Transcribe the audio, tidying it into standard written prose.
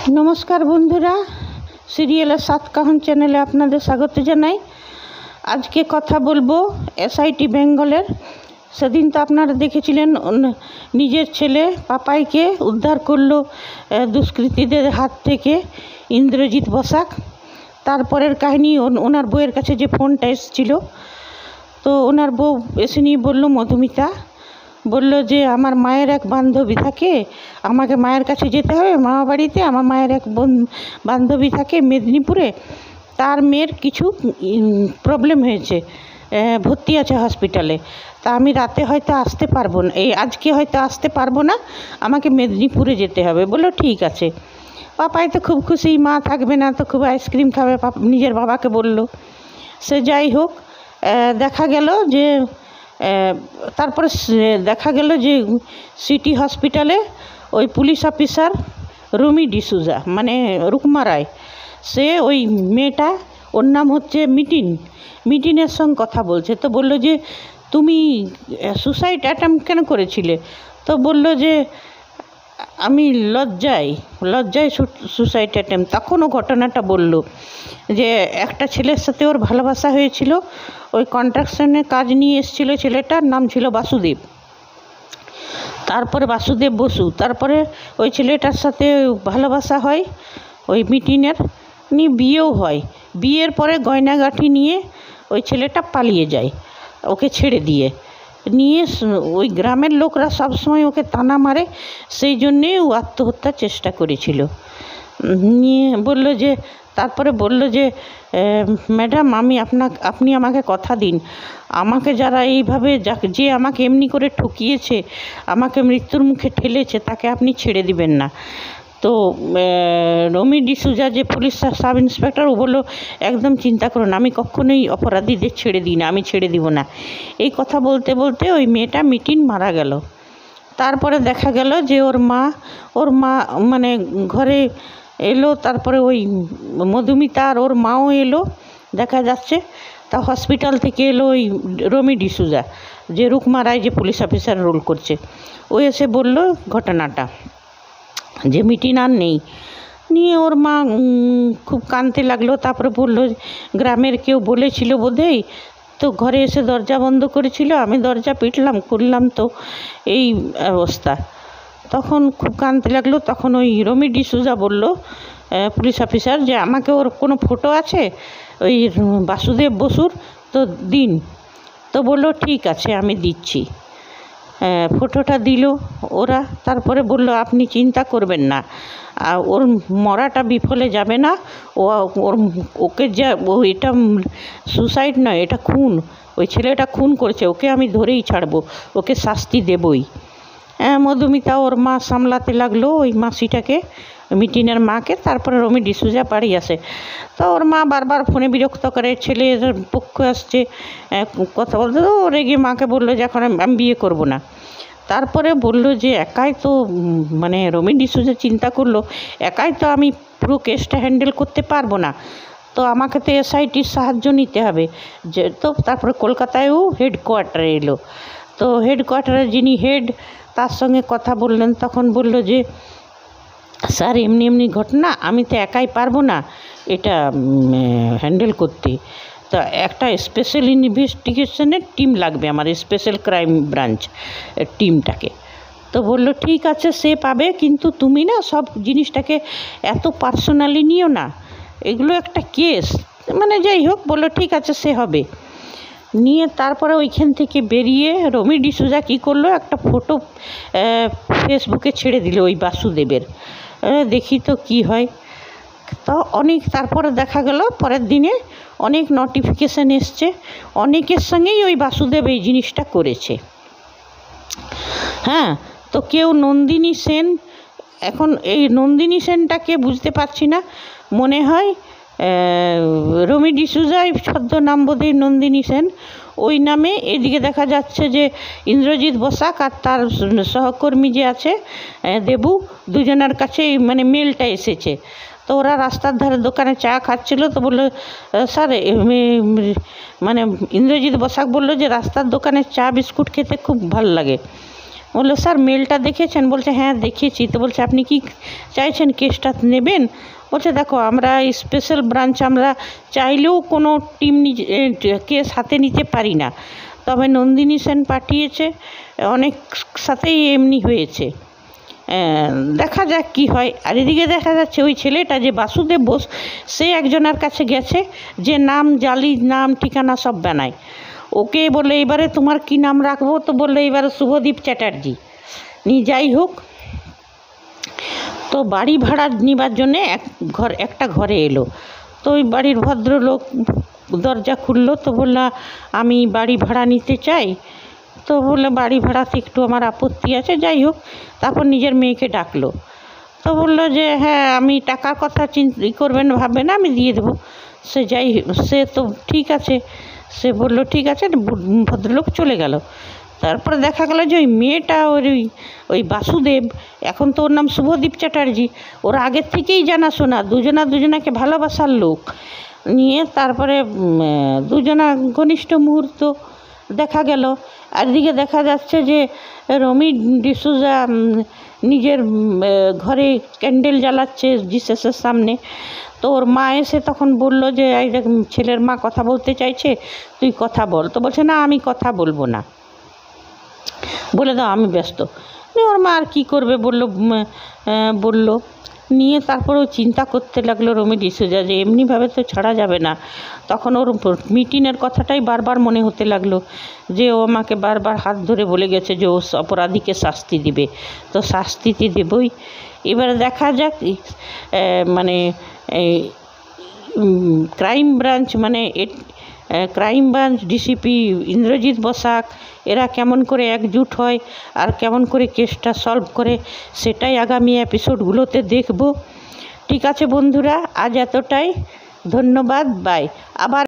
नमस्कार बंधुरा सिरियल सात काहन चैनले आपनादेर स्वागत जानाई। आज के कथा बोलबो एसआईटी बेंगलेर। सेदिन तो आपनारा देखेछिलेन निजेर छेले पापाई के उद्धार करलो दुष्कृतीदेर हाथ थेके इंद्रजित बसाक। तारपरेर काहिनी ओनार बउयेर काछे जे फोनटा एसेछिलो तो ओनार बउ एसे निये बोललो मधुमिता बोललो जे आमार मायेर एक बान्धबी थाके, आमाके मायेर काछे जेते होबे मामा बाड़ीते। आमार मायेर एक बान्धबी थाके मेदिनीपुरे, तार मेয়ের किछु प्रॉब्लेम हयेछे, भर्ती आछे हस्पिटाले। ता आमी राते हयतो आसते पारबो ना, आजके हयतो आसते पारबो ना, आमाके मेदिनीपुरे जेते होबे। बोललो ठीक आछे। पापाई तो खूब खुशी, मा थाकबे ना तो खूब आइसक्रीम खाबे निजेर बाबाके बोललो। से जाई होक देखा गेलो जे तारपर देखा गेलो जे सिटी हस्पिटाले ओई पुलिस अफिसार रुमी डिसूजा माने रुकमा राय, से ओई मेয়েটা ওর नाम হচ্ছে মিটিনের সঙ্গে কথা বলছে। তো বললো যে তুমি সুসাইড অ্যাটেম্প্ট কেন করেছিলে? তো বললো যে আমি লজ্জায় সুসাইড অ্যাটেম্প্ট। তখন ও ঘটনাটা বলল যে একটা ছেলের সাথে ওর ভালোবাসা হয়েছিল, ওই কন্ট্রাকশনের কাজ নিয়ে এসেছিল। ছেলেটার নাম ছিল বাসুদেব, তারপরে বাসুদেব বসু। তারপরে ওই ছেলেটার সাথে ভালোবাসা হয়, ওই মিটিনের নিয়ে বিয়েও হয়। বিয়ের পরে গয়নাগাঠি নিয়ে ওই ছেলেটা পালিয়ে যায়, ওকে ছেড়ে দিয়ে নিয়ে। ওই গ্রামের লোকরা সবসময় ওকে তানা মারে, সেই জন্যে ও আত্মহত্যার চেষ্টা করেছিল। নিয়ে বলল যে তারপরে বলল যে ম্যাডাম আপনি আমাকে কথা দিন, আমাকে যারা এইভাবে যে আমাকে এমনি করে ঠকিয়েছে, আমাকে মৃত্যুর মুখে ঠেলেছে, তাকে আপনি ছেড়ে দিবেন না। তো রমি ডিসুজা যে পুলিশ সাব ইন্সপেক্টর, ও বললো একদম চিন্তা করুন, আমি কখনোই অপরাধীদের ছেড়ে দিই না, আমি ছেড়ে দিব না। এই কথা বলতে বলতে ওই মেয়েটা মিটিন মারা গেল। তারপরে দেখা গেল যে ওর মা মানে ঘরে এলো। তারপরে ওই মধুমিতা আর ওর মাও এলো, দেখা যাচ্ছে। তা হসপিটাল থেকে এলো ওই রমি ডিসুজা, যে রুকমা রায় যে পুলিশ অফিসার রোল করছে। ও এসে বলল ঘটনাটা যে মিটিন আর নেই। নিয়ে ওর মা খুব কাঁদতে লাগলো। তারপরে বললো গ্রামের কেউ বলেছিল বোধহয়, তো ঘরে এসে দরজা বন্ধ করেছিল, আমি দরজা পিটলাম করলাম, তো এই অবস্থা। তখন খুব কাঁদতে লাগলো। তখন ওই রমি ডিসুজা বলল পুলিশ অফিসার যে আমাকে ওর কোনো ফটো আছে ওই বাসুদেব বসুর, তো দিন। তো বললো ঠিক আছে আমি দিচ্ছি। ফটোটা দিল ওরা। তারপরে বলল আপনি চিন্তা করবেন না, ওর মরাটা বিফলে যাবে না। ওকে যা এটা সুসাইড নয়, এটা খুন। ওই ছেলেটা খুন করেছে, ওকে আমি ধরেই ছাড়বো, ওকে শাস্তি দেবই। মধুমিতা ওর মা সামলাতে লাগলো ওই মাসিটাকে, মিটিনের মাকে। তারপরে রমি ডিসুজা বাড়ি আসে। তো ওর মা বারবার ফোনে বিরক্ত করে, ছেলের পক্ষ আসছে কথা বলতে। তো রেগে মাকে বললো যে এখন আমি বিয়ে করব না। তারপরে বলল যে একাই তো মানে রমি ডিসুজা চিন্তা করলো একাই তো আমি পুরো কেসটা হ্যান্ডেল করতে পারবো না, তো আমাকে তো এসআইটির সাহায্য নিতে হবে। যে তো তারপরে কলকাতায়ও হেডকোয়ার্টারে এলো। তো হেডকোয়ার্টারে যিনি হেড, তার সঙ্গে কথা বললেন। তখন বলল যে স্যার এমনি ঘটনা, আমি তো একাই পারবো না এটা হ্যান্ডেল করতে, তো একটা স্পেশাল ইনভেস্টিগেশনের টিম লাগবে, আমার স্পেশাল ক্রাইম ব্রাঞ্চ টিমটাকে। তো বলল ঠিক আছে সে পাবে, কিন্তু তুমি না সব জিনিসটাকে এত পার্সোনালি নিও না, এগুলো একটা কেস। মানে যাই হোক, বললো ঠিক আছে সে হবে। নিয়ে তারপরে ওইখান থেকে বেরিয়ে রমি ডিসুজা কী করলো, একটা ফটো ফেসবুকে ছেড়ে দিল ওই বাসুদেবের। দেখি তো কি হয়। তো তারপরে দেখা গেল পরের দিনে অনেক নোটিফিকেশান এসছে, অনেকের সঙ্গেই ওই বাসুদেব এই জিনিসটা করেছে। হ্যাঁ, তো কেউ নন্দিনী সেন, এখন এই নন্দিনী সেনটাকে বুঝতে পারছি না, মনে হয় রমি ডিসুজাই ছদ্মনাম বোধহয় নন্দিনী সেন ওই নামে। এদিকে দেখা যাচ্ছে যে ইন্দ্রজিৎ বসাক আর তার সহকর্মী যে আছে দেবু, দুজনের কাছেই মানে মেলটা এসেছে। তো ওরা রাস্তার ধারে দোকানে চা খাচ্ছিল। তো বললো স্যার মানে ইন্দ্রজিৎ বসাক বললো যে রাস্তার দোকানে চা বিস্কুট খেতে খুব ভালো লাগে। বললো স্যার মেলটা দেখেছেন? বলছে হ্যাঁ দেখেছি। তো বলছে আপনি কি চাইছেন, কেসটা নেবেন? বলছে দেখো আমরা স্পেশাল ব্রাঞ্চ, আমরা চাইলেও কোনো টিম কেস হাতে নিতে পারি না, তবে নন্দিনী সেন পাঠিয়েছে, অনেক সাথেই এমনি হয়েছে, দেখা যাক কি হয়। আর এদিকে দেখা যাচ্ছে ওই ছেলেটা যে বাসুদেব বোস, সে একজনের কাছে গেছে যে নাম জালি, নাম ঠিকানা সব বানায়। ওকে বলে এবারে তোমার কি নাম রাখবো? তো বললো এবারে শুভদীপ চ্যাটার্জি। যাই হোক, তো বাড়ি ভাড়া নেবার জন্যে একটা ঘরে এলো। তো ওই বাড়ির ভদ্রলোক দরজা খুললো, তো বললো আমি বাড়ি ভাড়া নিতে চাই। তো বললো বাড়ি ভাড়াতে একটু আমার আপত্তি আছে। যাই হোক, তারপর নিজের মেয়েকে ডাকলো। তো বললো যে হ্যাঁ আমি টাকার কথা করবেন, ভাববেন না, আমি দিয়ে দেবো। সে তো ঠিক আছে, সে বললো ঠিক আছে। ভদ্রলোক চলে গেল। তারপরে দেখা গেল যে ওই মেয়েটা ওই বাসুদেব, এখন তো ওর নাম শুভদীপ চ্যাটার্জি, ওর আগের থেকেই জানাশোনা, দুজনাকে ভালোবাসার লোক নিয়ে তারপরে দুজনা ঘনিষ্ঠ মুহূর্ত দেখা গেল। আর এদিকে দেখা যাচ্ছে যে রমি ডিসুজা নিজের ঘরে ক্যান্ডেল জ্বালাচ্ছে জিসাসের সামনে। তো ওর মা এসে তখন বলল যে এই দেখ ছেলের মা কথা বলতে চাইছে, তুই কথা বল। তো বলছে না আমি কথা বলবো না, বলে দাও আমি ব্যস্ত। ওর মা আর কী করবে, বললো নিয়ে তারপর ও চিন্তা করতে লাগলো রমি ডিসুজা যে এমনিভাবে তো ছাড়া যাবে না। তখন ওর মিটিংয়ের কথাটাই বারবার মনে হতে লাগলো যে ও আমাকে বারবার হাত ধরে বলে গেছে যে ও অপরাধীকে শাস্তি দিবে, তো শাস্তিটি দেবই। এবারে দেখা যাক মানে crime branch DCP Indrajit Basak এরা কেমন করে একজুট হয় আর কেমন করে কেসটা সলভ করে, সেটাই আগামী এপিসোডগুলোতে দেখব। ঠিক আছে বন্ধুরা, আজ এতটাই, ধন্যবাদ, বাই। আবার